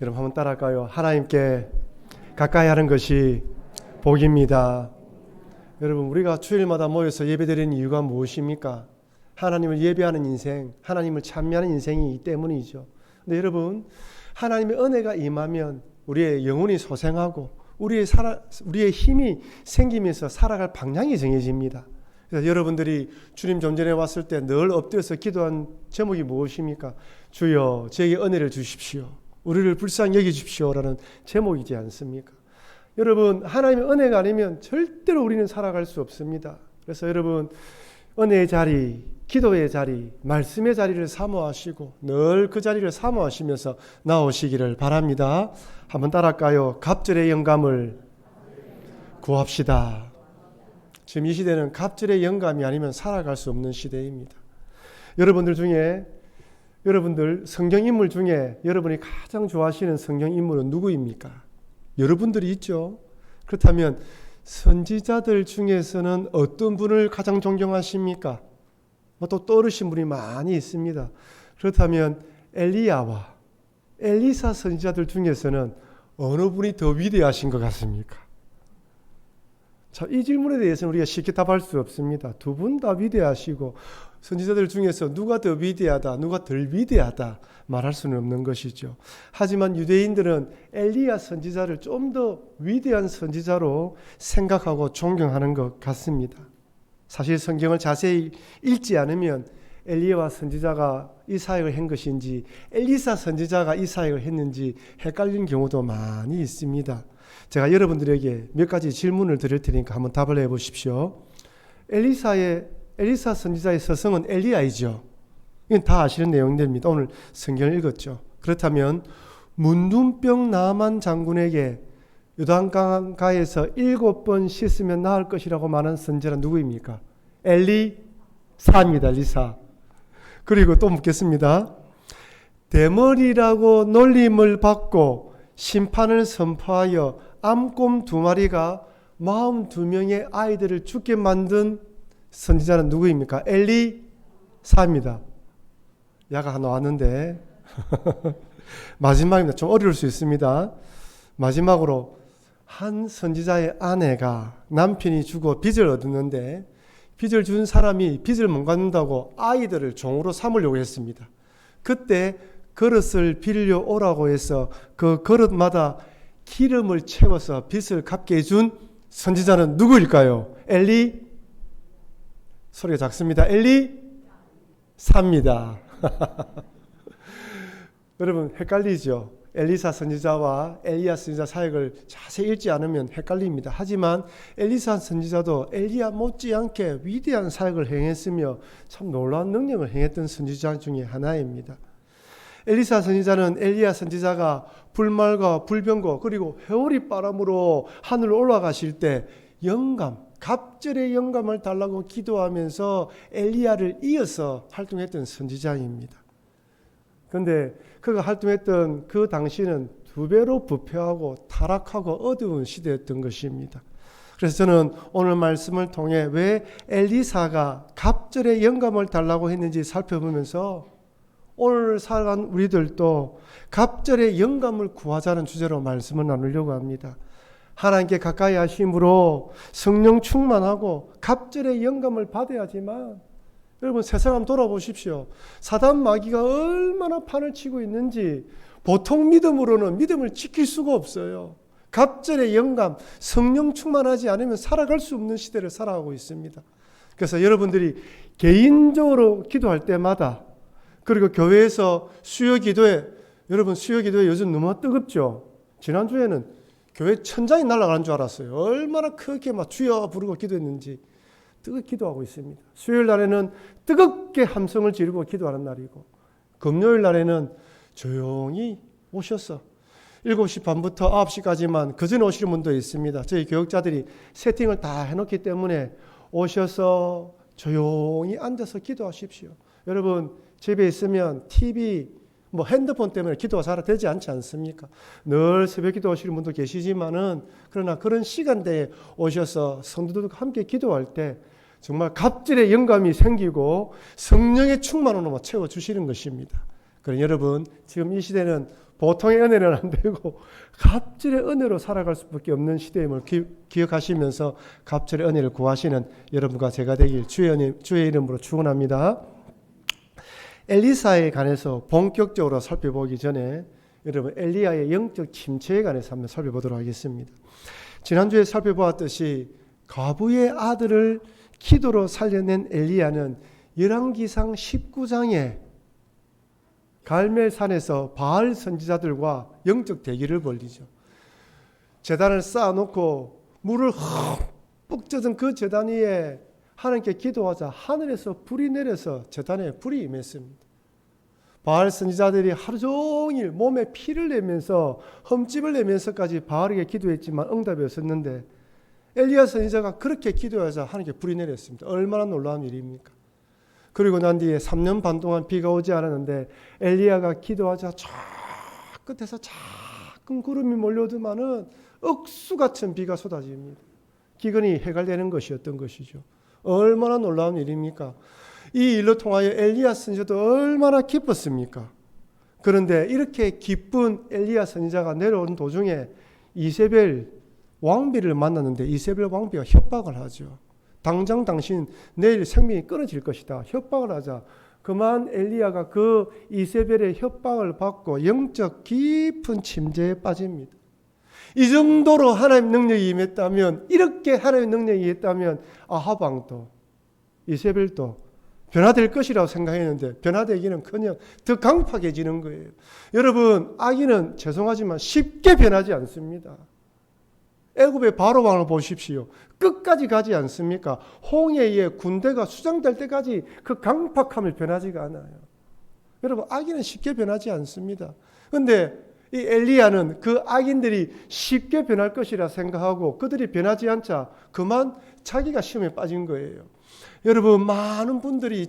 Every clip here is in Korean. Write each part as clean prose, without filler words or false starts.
여러분 한번 따라할까요? 하나님께 가까이 하는 것이 복입니다. 여러분 우리가 주일마다 모여서 예배드리는 이유가 무엇입니까? 하나님을 예배하는 인생, 하나님을 찬미하는 인생이기 때문이죠. 근데 여러분 하나님의 은혜가 임하면 우리의 영혼이 소생하고 우리의 힘이 생기면서 살아갈 방향이 정해집니다. 그래서 여러분들이 주님 존전에 왔을 때 늘 엎드려서 기도한 제목이 무엇입니까? 주여 저에게 은혜를 주십시오. 우리를 불쌍히 여기십시오라는 제목이지 않습니까? 여러분 하나님의 은혜가 아니면 절대로 우리는 살아갈 수 없습니다. 그래서 여러분 은혜의 자리, 기도의 자리, 말씀의 자리를 사모하시고 늘 그 자리를 사모하시면서 나오시기를 바랍니다. 한번 따라할까요? 갑절의 영감을 구합시다. 지금 이 시대는 갑절의 영감이 아니면 살아갈 수 없는 시대입니다. 여러분들 성경 인물 중에 여러분이 가장 좋아하시는 성경 인물은 누구입니까? 여러분들이 있죠. 그렇다면 선지자들 중에서는 어떤 분을 가장 존경하십니까? 또 떠오르신 분이 많이 있습니다. 그렇다면 엘리야와 엘리사 선지자들 중에서는 어느 분이 더 위대하신 것 같습니까? 자, 이 질문에 대해서는 우리가 쉽게 답할 수 없습니다. 두 분 다 위대하시고 선지자들 중에서 누가 더 위대하다, 누가 덜 위대하다 말할 수는 없는 것이죠. 하지만 유대인들은 엘리야 선지자를 좀 더 위대한 선지자로 생각하고 존경하는 것 같습니다. 사실 성경을 자세히 읽지 않으면 엘리야와 선지자가 이 사역을 한 것인지 엘리사 선지자가 이 사역을 했는지 헷갈리는 경우도 많이 있습니다. 제가 여러분들에게 몇 가지 질문을 드릴 테니까 한번 답을 해보십시오. 엘리사 선지자의 서성은 엘리야이죠. 이건 다 아시는 내용들입니다. 오늘 성경을 읽었죠. 그렇다면 문둥병 나만 장군에게 요단강가에서 7번 씻으면 나을 것이라고 말한 선지자는 누구입니까? 엘리사입니다. 엘리사. 그리고 또 묻겠습니다. 대머리라고 놀림을 받고 심판을 선포하여 암곰 2마리가 42명의 아이들을 죽게 만든 선지자는 누구입니까? 엘리사입니다. 야가 나왔는데 마지막입니다. 좀 어려울 수 있습니다. 마지막으로 한 선지자의 아내가 남편이 죽어 빚을 얻었는데 빚을 준 사람이 빚을 못 갚는다고 아이들을 종으로 삼으려고 했습니다. 그때 그릇을 빌려 오라고 해서 그 그릇마다 기름을 채워서 빚을 갚게 해준 선지자는 누구일까요? 소리가 작습니다. 엘리사입니다. 여러분 헷갈리죠? 엘리사 선지자와 엘리야 선지자 사역을 자세히 읽지 않으면 헷갈립니다. 하지만 엘리사 선지자도 엘리야 못지않게 위대한 사역을 행했으며 참 놀라운 능력을 행했던 선지자 중에 하나입니다. 엘리사 선지자는 엘리야 선지자가 불말과 불병거 그리고 회오리 바람으로 하늘로 올라가실 때 갑절의 영감을 달라고 기도하면서 엘리야를 이어서 활동했던 선지자입니다. 그런데 그가 활동했던 그 당시는 2배로 부패하고 타락하고 어두운 시대였던 것입니다. 그래서 저는 오늘 말씀을 통해 왜 엘리사가 갑절의 영감을 달라고 했는지 살펴보면서 오늘 살아간 우리들도 갑절의 영감을 구하자는 주제로 말씀을 나누려고 합니다. 하나님께 가까이 하심으로 성령 충만하고 갑절의 영감을 받아야지만 여러분 세상 한번 돌아보십시오. 사단 마귀가 얼마나 판을 치고 있는지 보통 믿음으로는 믿음을 지킬 수가 없어요. 갑절의 영감, 성령 충만하지 않으면 살아갈 수 없는 시대를 살아가고 있습니다. 그래서 여러분들이 개인적으로 기도할 때마다 그리고 교회에서 여러분 수요 기도회 요즘 너무 뜨겁죠. 지난주에는 교회 천장이 날아가는 줄 알았어요. 얼마나 크게 막 주여 부르고 기도했는지 뜨겁게 기도하고 있습니다. 수요일 날에는 뜨겁게 함성을 지르고 기도하는 날이고 금요일 날에는 조용히 오셔서 7시 반부터 9시까지만 그 전에 오시는 분도 있습니다. 저희 교육자들이 세팅을 다 해놓기 때문에 오셔서 조용히 앉아서 기도하십시오. 여러분 집에 있으면 TV, 핸드폰 때문에 기도가 잘 되지 않지 않습니까? 늘 새벽 기도 오시는 분도 계시지만은 그러나 그런 시간대에 오셔서 성도들과 함께 기도할 때 정말 갑절의 영감이 생기고 성령의 충만으로 채워주시는 것입니다. 그러니 여러분 지금 이 시대는 보통의 은혜는 안 되고 갑절의 은혜로 살아갈 수밖에 없는 시대임을 기억하시면서 갑절의 은혜를 구하시는 여러분과 제가 되길 주의 이름으로 축원합니다. 엘리사에 관해서 본격적으로 살펴보기 전에 여러분 엘리야의 영적 침체에 관해서 한번 살펴보도록 하겠습니다. 지난주에 살펴보았듯이 과부의 아들을 기도로 살려낸 엘리야는 열왕기상 19장에 갈멜산에서 바알 선지자들과 영적 대기를 벌이죠. 제단을 쌓아놓고 물을 흠뻑 젖은 그 제단 위에 하나님께 기도하자 하늘에서 불이 내려서 제단에 불이 임했습니다. 바알 선지자들이 하루 종일 몸에 피를 내면서 흠집을 내면서까지 바알에게 기도했지만 응답이 없었는데 엘리야 선지자가 그렇게 기도하자 하나님께 불이 내렸습니다. 얼마나 놀라운 일입니까? 그리고 난 뒤에 3년 반 동안 비가 오지 않았는데 엘리야가 기도하자 저 끝에서 작은 구름이 몰려오더만은 억수같은 비가 쏟아집니다. 기근이 해갈되는 것이었던 것이죠. 얼마나 놀라운 일입니까? 이 일로 통하여 엘리야 선지자도 얼마나 기뻤습니까? 그런데 이렇게 기쁜 엘리야 선지자가 내려오는 도중에 이세벨 왕비를 만났는데 이세벨 왕비가 협박을 하죠. 당장 당신 내일 생명이 끊어질 것이다. 협박을 하자. 그만 엘리야가 그 이세벨의 협박을 받고 영적 깊은 침체에 빠집니다. 이 정도로 하나님의 능력이 임했다면, 이렇게 하나님의 능력이 임했다면 아합 왕도 이세벨도 변화될 것이라고 생각했는데 변화되기는커녕 더 강팍해지는 거예요. 여러분, 악인은 죄송하지만 쉽게 변하지 않습니다. 애굽의 바로 왕을 보십시오. 끝까지 가지 않습니까? 홍해에 군대가 수장될 때까지 그 강팍함을 변하지가 않아요. 여러분, 악인은 쉽게 변하지 않습니다. 그런데 이 엘리야는 그 악인들이 쉽게 변할 것이라 생각하고 그들이 변하지 않자 그만 자기가 시험에 빠진 거예요. 여러분, 많은 분들이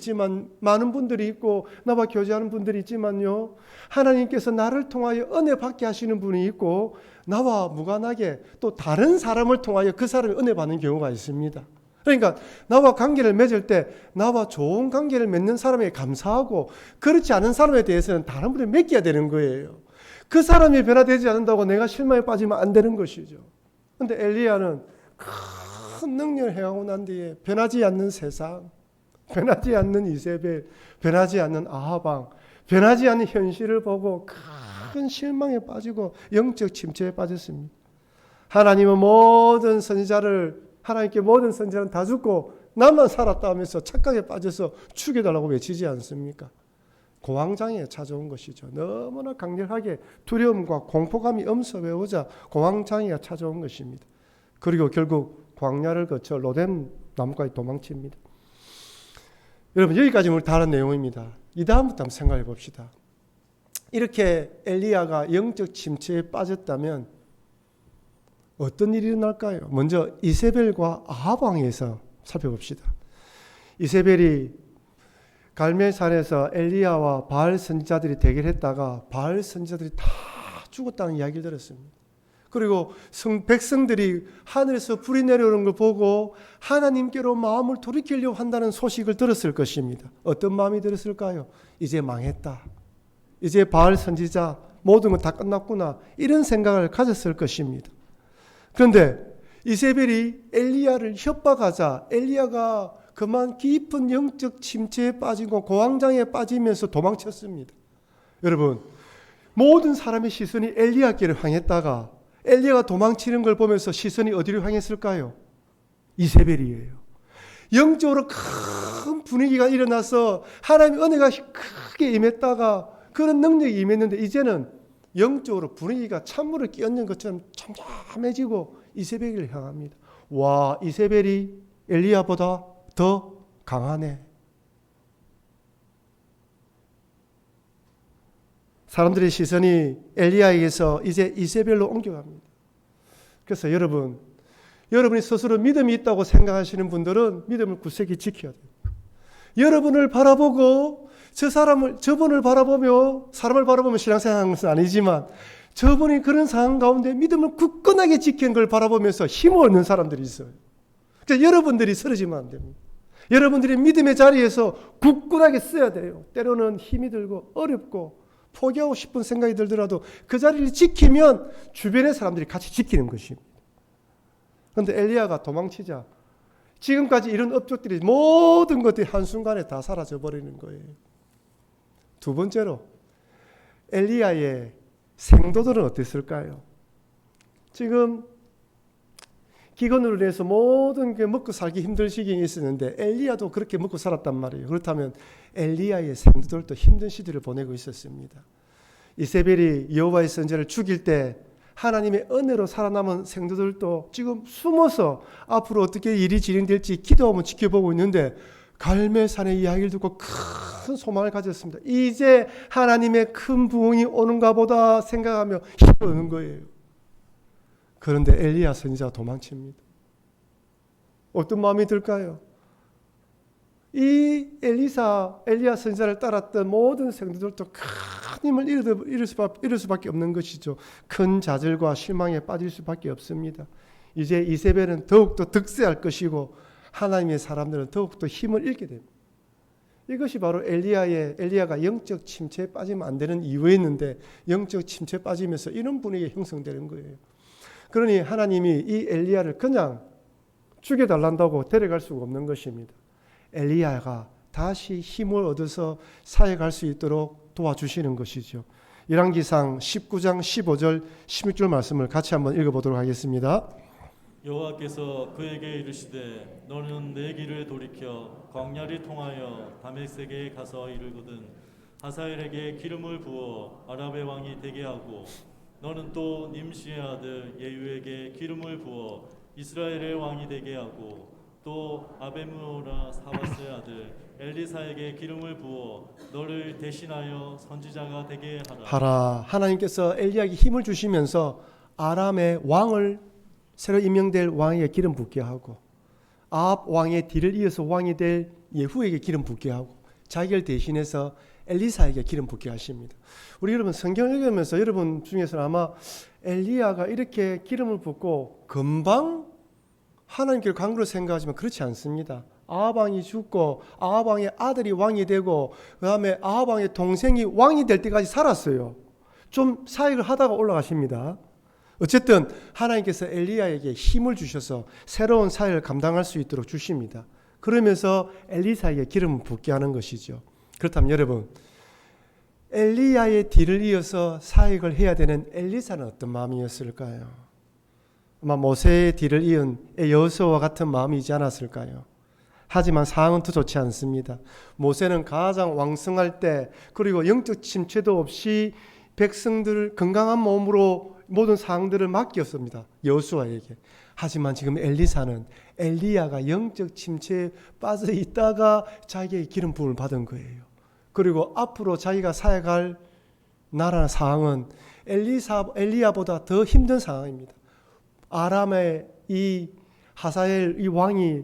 있고 나와 교제하는 분들이 있지만요, 하나님께서 나를 통하여 은혜 받게 하시는 분이 있고 나와 무관하게 또 다른 사람을 통하여 그 사람이 은혜 받는 경우가 있습니다. 그러니까 나와 관계를 맺을 때 나와 좋은 관계를 맺는 사람에게 감사하고 그렇지 않은 사람에 대해서는 다른 분에 맡겨야 되는 거예요. 그 사람이 변화되지 않는다고 내가 실망에 빠지면 안 되는 것이죠. 그런데 엘리야는 큰 능력을 행하고 난 뒤에 변하지 않는 세상, 변하지 않는 이세벨, 변하지 않는 아합 왕, 변하지 않는 현실을 보고 큰 실망에 빠지고 영적 침체에 빠졌습니다. 하나님은 하나님께 모든 선지자는 다 죽고 나만 살았다 하면서 착각에 빠져서 죽여달라고 외치지 않습니까? 공황장애에 찾아온 것이죠. 너무나 강렬하게 두려움과 공포감이 엄습해오자 공황장애가 찾아온 것입니다. 그리고 결국 광야를 거쳐 로뎀 나무까지 도망칩니다. 여러분, 여기까지 우리 다른 내용입니다. 이 다음부터 한번 생각해 봅시다. 이렇게 엘리야가 영적 침체에 빠졌다면 어떤 일이 일어날까요? 먼저 이세벨과 아합 왕에서 살펴봅시다. 이세벨이 갈멜산에서 엘리야와 바알 선지자들이 대결했다가 바알 선지자들이 다 죽었다는 이야기를 들었습니다. 그리고 백성들이 하늘에서 불이 내려오는 걸 보고 하나님께로 마음을 돌이키려고 한다는 소식을 들었을 것입니다. 어떤 마음이 들었을까요? 이제 망했다. 이제 바알 선지자 모든 건 다 끝났구나. 이런 생각을 가졌을 것입니다. 그런데 이세벨이 엘리야를 협박하자 엘리야가 그만 깊은 영적 침체에 빠지고 공황장애에 빠지면서 도망쳤습니다. 여러분, 모든 사람의 시선이 엘리야께를 향했다가 엘리야가 도망치는 걸 보면서 시선이 어디로 향했을까요? 이세벨이에요. 영적으로 큰 분위기가 일어나서 하나님의 은혜가 크게 임했다가 그런 능력이 임했는데 이제는 영적으로 분위기가 찬물을 끼얹는 것처럼 첨잠해지고 이세벨을 향합니다. 와, 이세벨이 엘리야보다 더 강하네. 사람들의 시선이 엘리야에게서 이제 이세벨로 옮겨갑니다. 그래서 여러분이 스스로 믿음이 있다고 생각하시는 분들은 믿음을 굳세게 지켜야 돼요. 여러분을 바라보고 저분을 바라보며 사람을 바라보며 신앙생활하는 것은 아니지만 저분이 그런 상황 가운데 믿음을 굳건하게 지키는 걸 바라보면서 힘을 얻는 사람들이 있어요. 그래서 여러분들이 쓰러지면 안 됩니다. 여러분들이 믿음의 자리에서 굳건하게 써야 돼요. 때로는 힘이 들고 어렵고 포기하고 싶은 생각이 들더라도 그 자리를 지키면 주변의 사람들이 같이 지키는 것입니다. 그런데 엘리야가 도망치자 지금까지 이런 업적들이 모든 것들이 한순간에 다 사라져 버리는 거예요. 두 번째로 엘리야의 생도들은 어땠을까요? 지금 기근으로 인해서 모든 게 먹고 살기 힘든 시기에 있었는데 엘리야도 그렇게 먹고 살았단 말이에요. 그렇다면 엘리야의 생도들도 힘든 시대를 보내고 있었습니다. 이세벨이 여호와의 선지자를 죽일 때 하나님의 은혜로 살아남은 생도들도 지금 숨어서 앞으로 어떻게 일이 진행될지 기도하며 지켜보고 있는데 갈멜산의 이야기를 듣고 큰 소망을 가졌습니다. 이제 하나님의 큰 부흥이 오는가 보다 생각하며 힘을 얻는 거예요. 그런데 엘리야 선지자가 도망칩니다. 어떤 마음이 들까요? 이 엘리야 선지자를 따랐던 모든 생도들도 큰 힘을 잃을 수밖에 없는 것이죠. 큰 좌절과 실망에 빠질 수밖에 없습니다. 이제 이세벨은 더욱더 득세할 것이고 하나님의 사람들은 더욱더 힘을 잃게 됩니다. 이것이 바로 엘리야가 영적 침체에 빠지면 안 되는 이유였는데 영적 침체에 빠지면서 이런 분위기가 형성되는 거예요. 그러니 하나님이 이 엘리야를 그냥 죽여달란다고 데려갈 수가 없는 것입니다. 엘리야가 다시 힘을 얻어서 사역할 수 있도록 도와주시는 것이죠. 열왕기상 19장 15절 16절 말씀을 같이 한번 읽어보도록 하겠습니다. 여호와께서 그에게 이르시되 너는 내 길을 돌이켜 광야를 통하여 다메섹에 가서 이르거든 하사엘에게 기름을 부어 아랍의 왕이 되게 하고 너는 또 님시의 아들 예후에게 기름을 부어 이스라엘의 왕이 되게 하고 또 아베므라 사바스의 아들 엘리사에게 기름을 부어 너를 대신하여 선지자가 되게 하라. 하나님께서 엘리야에게 힘을 주시면서 아람의 왕을 새로 임명될 왕에게 기름 붓게 하고 아합 왕의 뒤를 이어서 왕이 될 예후에게 기름 붓게 하고 자기를 대신해서 엘리사에게 기름 붓게 하십니다. 우리 여러분 성경을 읽으면서 여러분 중에서는 아마 엘리야가 이렇게 기름을 붓고 금방 하나님께로 간 걸로 생각하지만 그렇지 않습니다. 아합 왕이 죽고 아합 왕의 아들이 왕이 되고 그 다음에 아합 왕의 동생이 왕이 될 때까지 살았어요. 좀 사역을 하다가 올라가십니다. 어쨌든 하나님께서 엘리야에게 힘을 주셔서 새로운 사역을 감당할 수 있도록 주십니다. 그러면서 엘리사에게 기름을 붓게 하는 것이죠. 그렇다면 여러분 엘리야의 뒤를 이어서 사역을 해야 되는 엘리사는 어떤 마음이었을까요? 아마 모세의 뒤를 이은 여호수아와 같은 마음이지 않았을까요? 하지만 상황은 더 좋지 않습니다. 모세는 가장 왕성할 때 그리고 영적 침체도 없이 백성들 건강한 몸으로 모든 사항들을 맡겼습니다. 여호수아에게. 하지만 지금 엘리사는 엘리야가 영적 침체에 빠져 있다가 자기의 기름 부음을 받은 거예요. 그리고 앞으로 자기가 사역할 나라의 상황은 엘리야보다 더 힘든 상황입니다. 아람의 이 하사엘 이 왕이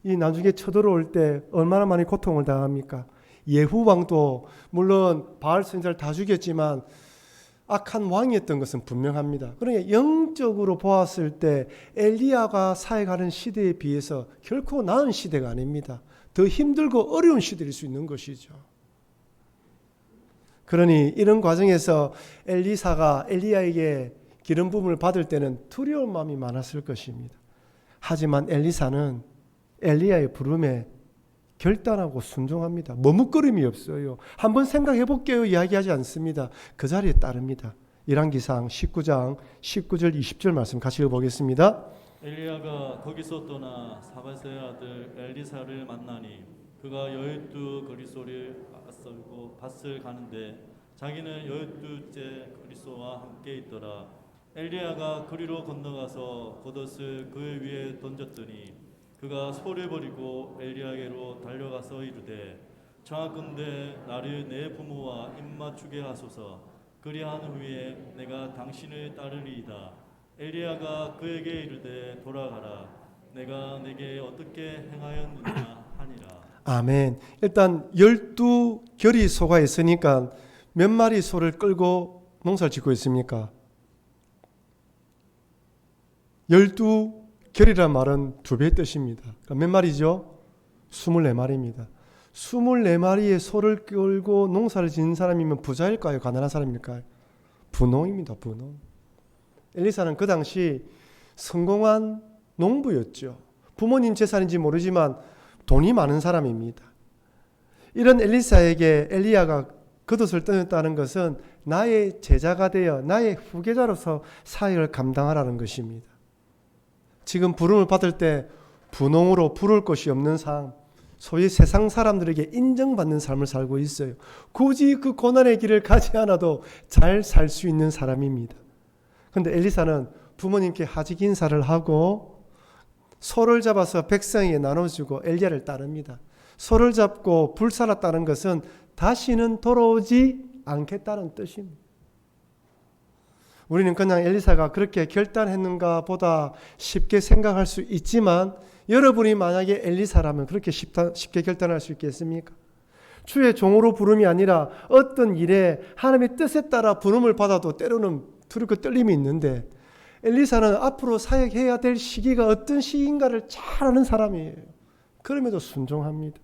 이 나중에 쳐들어올 때 얼마나 많이 고통을 당합니까? 예후 왕도 물론 바알 선지자를 다 죽였지만 악한 왕이었던 것은 분명합니다. 그러니까 영적으로 보았을 때 엘리야가 사역하는 시대에 비해서 결코 나은 시대가 아닙니다. 더 힘들고 어려운 시대일 수 있는 것이죠. 그러니 이런 과정에서 엘리사가 엘리야에게 기름 부음을 받을 때는 두려운 마음이 많았을 것입니다. 하지만 엘리사는 엘리야의 부름에 결단하고 순종합니다. 머뭇거림이 없어요. 한번 생각해 볼게요. 이야기하지 않습니다. 그 자리에 따릅니다. 열왕기상 19장 19절 20절 말씀 같이 읽어보겠습니다. 엘리야가 거기서 떠나 사바스의 아들 엘리사를 만나니 그가 12 거리소를 앞서고 밭을 가는데 자기는 12째 거리소와 함께 있더라. 엘리야가 그리로 건너가서 겉옷을 그 위에 던졌더니 그가 소를 버리고 엘리야에게로 달려가서 이르되 청하건대 나를 내 부모와 입맞추게 하소서. 그리한 후에 내가 당신을 따르리이다. 엘리야가 그에게 이르되 돌아가라. 내가 내게 어떻게 행하였느냐 하니라. 아멘. 일단 12결이 소가 있으니까 몇 마리 소를 끌고 농사를 짓고 있습니까? 12결이란 말은 2배의 뜻입니다. 그러니까 몇 마리죠? 24마리입니다. 24마리의 소를 끌고 농사를 짓는 사람이면 부자일까요? 가난한 사람일까요? 분홍입니다. 분홍. 엘리사는 그 당시 성공한 농부였죠. 부모님 재산인지 모르지만 돈이 많은 사람입니다. 이런 엘리사에게 엘리야가 겉옷을 떠났다는 것은 나의 제자가 되어 나의 후계자로서 사역을 감당하라는 것입니다. 지금 부름을 받을 때 분홍으로 부를 것이 없는 삶, 소위 세상 사람들에게 인정받는 삶을 살고 있어요. 굳이 그 고난의 길을 가지 않아도 잘 살 수 있는 사람입니다. 그런데 엘리사는 부모님께 하직 인사를 하고 소를 잡아서 백성에게 나눠주고 엘리야를 따릅니다. 소를 잡고 불살았다는 것은 다시는 돌아오지 않겠다는 뜻입니다. 우리는 그냥 엘리사가 그렇게 결단했는가 보다 쉽게 생각할 수 있지만 여러분이 만약에 엘리사라면 그렇게 쉽게 결단할 수 있겠습니까? 주의 종으로 부름이 아니라 어떤 일에 하나님의 뜻에 따라 부름을 받아도 때로는 두렵고 떨림이 있는데 엘리사는 앞으로 사역해야 될 시기가 어떤 시기인가를 잘 아는 사람이에요. 그럼에도 순종합니다.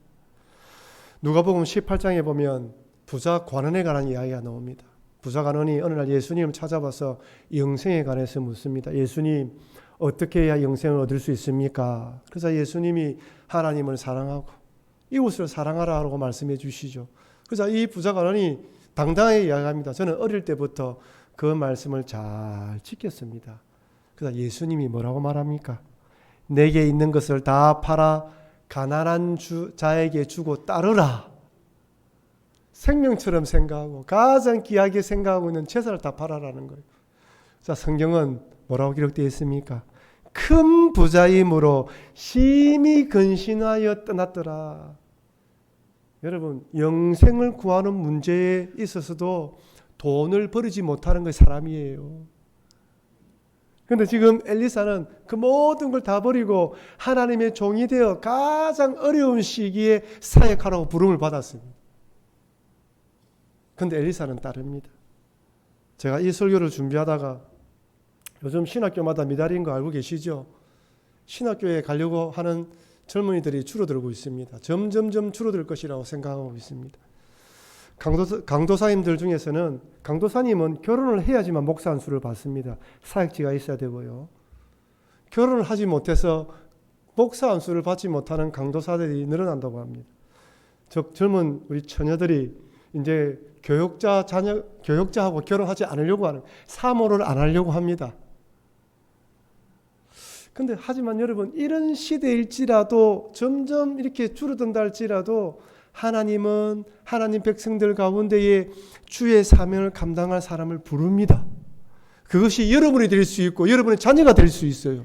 누가복음 18장에 보면 부자 관원에 관한 이야기가 나옵니다. 부자 관원이 어느 날 예수님을 찾아와서 영생에 관해서 묻습니다. 예수님, 어떻게 해야 영생을 얻을 수 있습니까? 그래서 예수님이 하나님을 사랑하고 이웃을 사랑하라고 말씀해 주시죠. 그래서 이 부자 관원이 당당하게 이야기합니다. 저는 어릴 때부터 그 말씀을 잘 지켰습니다. 그래서 예수님이 뭐라고 말합니까? 내게 있는 것을 다 팔아 가난한 자에게 주고 따르라. 생명처럼 생각하고 가장 귀하게 생각하고 있는 재산을 다 팔아라는 거예요. 자, 성경은 뭐라고 기록되어 있습니까? 큰 부자이므로 심히 근신하여 떠났더라. 여러분, 영생을 구하는 문제에 있어서도 돈을 버리지 못하는 것이 사람이에요. 그런데 지금 엘리사는 그 모든 걸 다 버리고 하나님의 종이 되어 가장 어려운 시기에 사역하라고 부름을 받았습니다. 그런데 엘리사는 따릅니다. 제가 이 설교를 준비하다가 요즘 신학교마다 미달인 거 알고 계시죠? 신학교에 가려고 하는 젊은이들이 줄어들고 있습니다. 점점점 줄어들 것이라고 생각하고 있습니다. 강도사님들 중에서는 강도사님은 결혼을 해야지만 목사 안수를 받습니다. 사역지가 있어야 되고요. 결혼을 하지 못해서 목사 안수를 받지 못하는 강도사들이 늘어난다고 합니다. 즉 젊은 우리 처녀들이 이제 교역자하고 결혼하지 않으려고 하는 사모를 안 하려고 합니다. 근데 하지만 여러분 이런 시대일지라도 점점 이렇게 줄어든다 할지라도 하나님은 하나님 백성들 가운데에 주의 사명을 감당할 사람을 부릅니다. 그것이 여러분이 될 수 있고 여러분의 자녀가 될 수 있어요.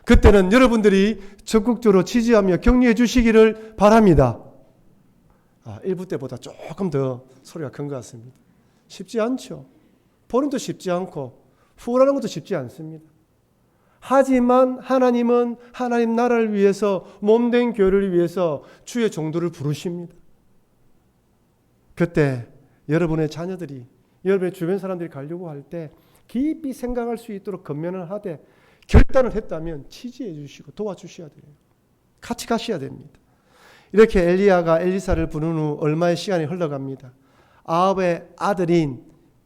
그때는 여러분들이 적극적으로 지지하며 격려해 주시기를 바랍니다. 1부 때보다 조금 더 소리가 큰 것 같습니다. 쉽지 않죠. 본인도 쉽지 않고 후원하는 것도 쉽지 않습니다. 하지만 하나님은 하나님 나라를 위해서 몸된 교회를 위해서 주의 종도를 부르십니다. 그때 여러분의 자녀들이 여러분의 주변 사람들이 가려고 할 때 깊이 생각할 수 있도록 건면을 하되 결단을 했다면 지지해 주시고 도와주셔야 돼요. 같이 가셔야 됩니다. 이렇게 엘리야가 엘리사를 부른 후 얼마의 시간이 흘러갑니다. 아합의 아들인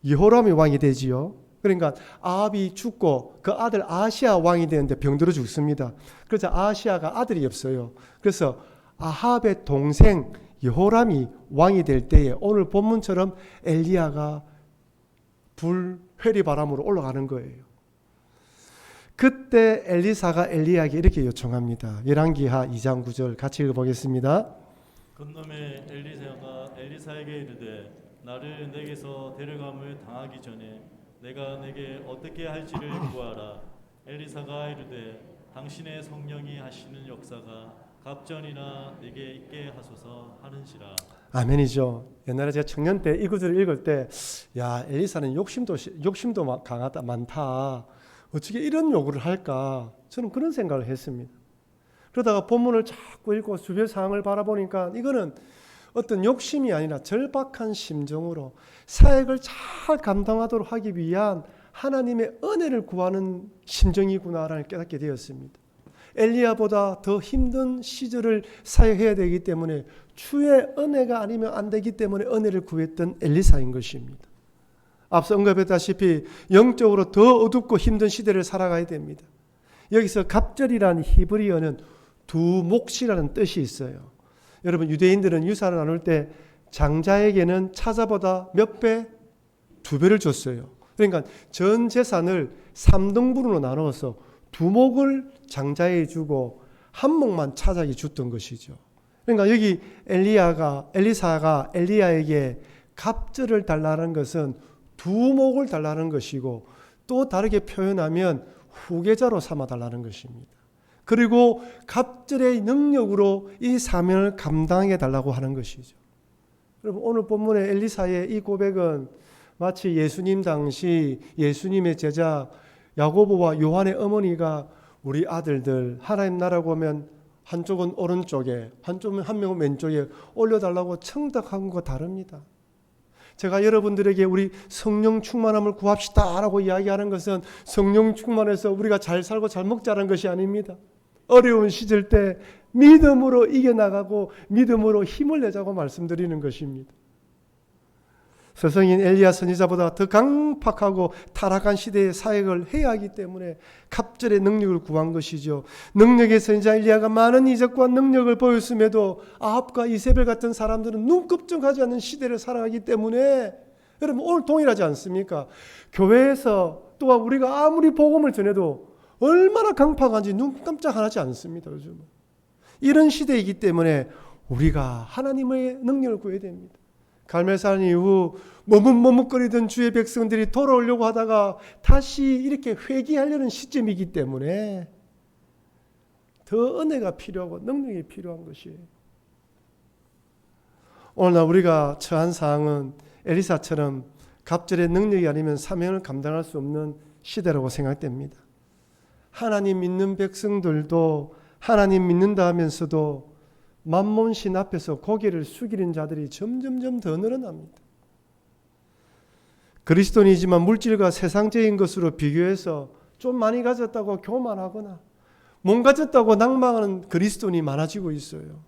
여호람이 왕이 되지요. 그러니까 아합이 죽고 그 아들 아하시아 왕이 되는데 병들어 죽습니다. 그래서 아하시아가 아들이 없어요. 그래서 아합의 동생 여호람이 왕이 될 때에 오늘 본문처럼 엘리야가 회리바람으로 올라가는 거예요. 그때 엘리사가 엘리야에게 이렇게 요청합니다. 열왕기하 2장 9절 같이 읽어보겠습니다. 그놈의 엘리사가 엘리사에게 이르되 나를 내게서 데려감을 당하기 전에 내가 내게 어떻게 할지를 구하라. 엘리사가 이르되 당신의 성령이 하시는 역사가 갑전이나 내게 있게 하소서 하는시라. 아멘이죠. 옛날에 제가 청년 때 이 구절을 읽을 때 야, 엘리사는 욕심도 강하다, 많다. 어떻게 이런 요구를 할까? 저는 그런 생각을 했습니다. 그러다가 본문을 자꾸 읽고 주변 상황을 바라보니까 이거는 어떤 욕심이 아니라 절박한 심정으로 사역을 잘 감당하도록 하기 위한 하나님의 은혜를 구하는 심정이구나라는 깨닫게 되었습니다. 엘리야보다 더 힘든 시절을 사역해야 되기 때문에 주의 은혜가 아니면 안 되기 때문에 은혜를 구했던 엘리사인 것입니다. 앞서 언급했다시피 영적으로 더 어둡고 힘든 시대를 살아가야 됩니다. 여기서 갑절이라는 히브리어는 두 몫이라는 뜻이 있어요. 여러분, 유대인들은 유산을 나눌 때 장자에게는 차자보다 몇 배? 2배를 줬어요. 그러니까 전 재산을 3등분으로 나누어서 2몫을 장자에게 주고 1몫만 차자에게 줬던 것이죠. 그러니까 여기 엘리사가 엘리야에게 갑절을 달라는 것은 2몫을 달라는 것이고, 또 다르게 표현하면 후계자로 삼아 달라는 것입니다. 그리고 갑절의 능력으로 이 사명을 감당해 달라고 하는 것이죠. 여러분, 오늘 본문의 엘리사의 이 고백은 마치 예수님 당시 예수님의 제자 야고보와 요한의 어머니가 우리 아들들 하나님 나라고 하면 한쪽은 오른쪽에 한쪽은 한 명은 왼쪽에 올려달라고 청탁한 거 다릅니다. 제가 여러분들에게 우리 성령 충만함을 구합시다 라고 이야기하는 것은 성령 충만해서 우리가 잘 살고 잘 먹자는 것이 아닙니다. 어려운 시절 때 믿음으로 이겨나가고 믿음으로 힘을 내자고 말씀드리는 것입니다. 스승인 엘리야 선지자보다 더 강팍하고 타락한 시대의 사역을 해야 하기 때문에 갑절의 능력을 구한 것이죠. 능력의 선지자 엘리야가 많은 이적과 능력을 보였음에도 아합과 이세벨 같은 사람들은 눈껍정하지 않는 시대를 살아가기 때문에, 여러분 오늘 동일하지 않습니까? 교회에서 또한 우리가 아무리 복음을 전해도 얼마나 강팍한지 눈 깜짝 안 하지 않습니다. 요즘은 이런 시대이기 때문에 우리가 하나님의 능력을 구해야 됩니다. 갈멜산 이후 머뭇머뭇거리던 주의 백성들이 돌아오려고 하다가 다시 이렇게 회개하려는 시점이기 때문에 더 은혜가 필요하고 능력이 필요한 것이에요. 오늘날 우리가 처한 상황은 엘리사처럼 갑절의 능력이 아니면 사명을 감당할 수 없는 시대라고 생각됩니다. 하나님 믿는 백성들도 하나님 믿는다 하면서도 만몬신 앞에서 고개를 숙이는 자들이 점점점 더 늘어납니다. 그리스도인이지만 물질과 세상적인 것으로 비교해서 좀 많이 가졌다고 교만하거나 못 가졌다고 낭망하는 그리스도인이 많아지고 있어요.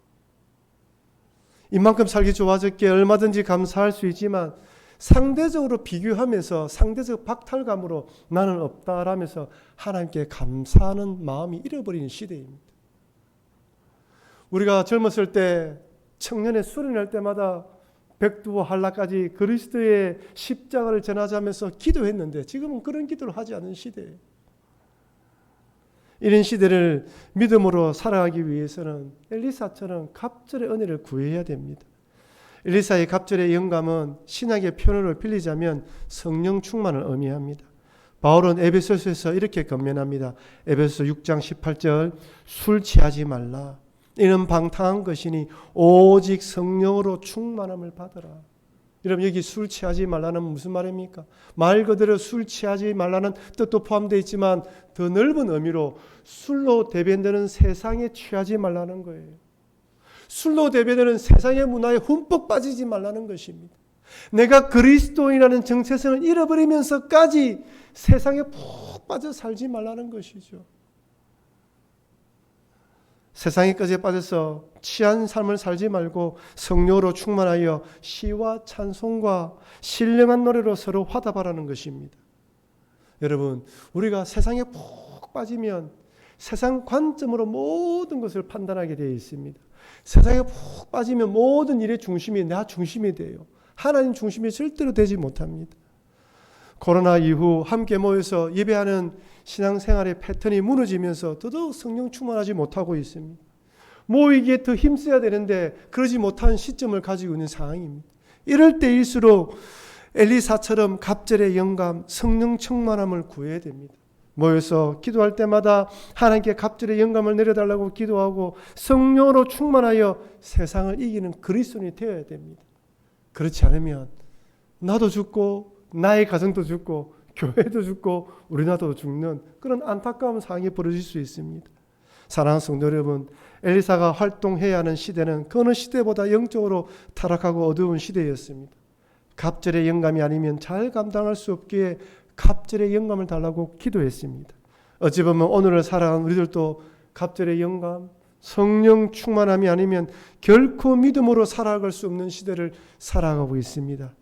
이만큼 살기 좋아졌기에 얼마든지 감사할 수 있지만 상대적으로 비교하면서 상대적 박탈감으로 나는 없다라면서 하나님께 감사하는 마음이 잃어버리는 시대입니다. 우리가 젊었을 때 청년의 수련할 때마다 백두와 한라까지 그리스도의 십자가를 전하자면서 기도했는데 지금은 그런 기도를 하지 않는 시대예요. 이런 시대를 믿음으로 살아가기 위해서는 엘리사처럼 갑절의 은혜를 구해야 됩니다. 엘리사의 갑절의 영감은 신약의 표현으로 빌리자면 성령 충만을 의미합니다. 바울은 에베소서에서 이렇게 권면합니다. 에베소서 6장 18절 술 취하지 말라. 이는 방탕한 것이니 오직 성령으로 충만함을 받으라. 여러분 여기 술 취하지 말라는 무슨 말입니까? 말 그대로 술 취하지 말라는 뜻도 포함되어 있지만 더 넓은 의미로 술로 대변되는 세상에 취하지 말라는 거예요. 술로 대변되는 세상의 문화에 흠뻑 빠지지 말라는 것입니다. 내가 그리스도인이라는 정체성을 잃어버리면서까지 세상에 푹 빠져 살지 말라는 것이죠. 세상에까지 빠져서 취한 삶을 살지 말고 성령으로 충만하여 시와 찬송과 신령한 노래로 서로 화답하라는 것입니다. 여러분, 우리가 세상에 푹 빠지면 세상 관점으로 모든 것을 판단하게 되어 있습니다. 세상에 푹 빠지면 모든 일의 중심이 나 중심이 돼요. 하나님 중심이 절대로 되지 못합니다. 코로나 이후 함께 모여서 예배하는 신앙생활의 패턴이 무너지면서 더더욱 성령 충만하지 못하고 있습니다. 모이기에 더 힘써야 되는데 그러지 못한 시점을 가지고 있는 상황입니다. 이럴 때일수록 엘리사처럼 갑절의 영감, 성령 충만함을 구해야 됩니다. 모여서 기도할 때마다 하나님께 갑절의 영감을 내려달라고 기도하고 성령으로 충만하여 세상을 이기는 그리스도인이 되어야 됩니다. 그렇지 않으면 나도 죽고 나의 가정도 죽고 교회도 죽고 우리나라도 죽는 그런 안타까운 상황이 벌어질 수 있습니다. 사랑하는 성도 여러분, 엘리사가 활동해야 하는 시대는 그 어느 시대보다 영적으로 타락하고 어두운 시대였습니다. 갑절의 영감이 아니면 잘 감당할 수 없기에 갑절의 영감을 달라고 기도했습니다. 어찌 보면 오늘을 살아가는 우리들도 갑절의 영감, 성령 충만함이 아니면 결코 믿음으로 살아갈 수 없는 시대를 살아가고 있습니다.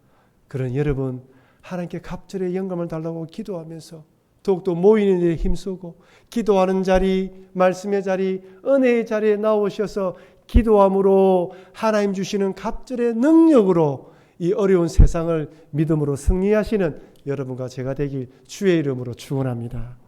그런 여러분, 하나님께 갑절의 영감을 달라고 기도하면서 더욱더 모이는 일에 힘쓰고 기도하는 자리, 말씀의 자리, 은혜의 자리에 나오셔서 기도함으로 하나님 주시는 갑절의 능력으로 이 어려운 세상을 믿음으로 승리하시는 여러분과 제가 되길 주의 이름으로 축원합니다.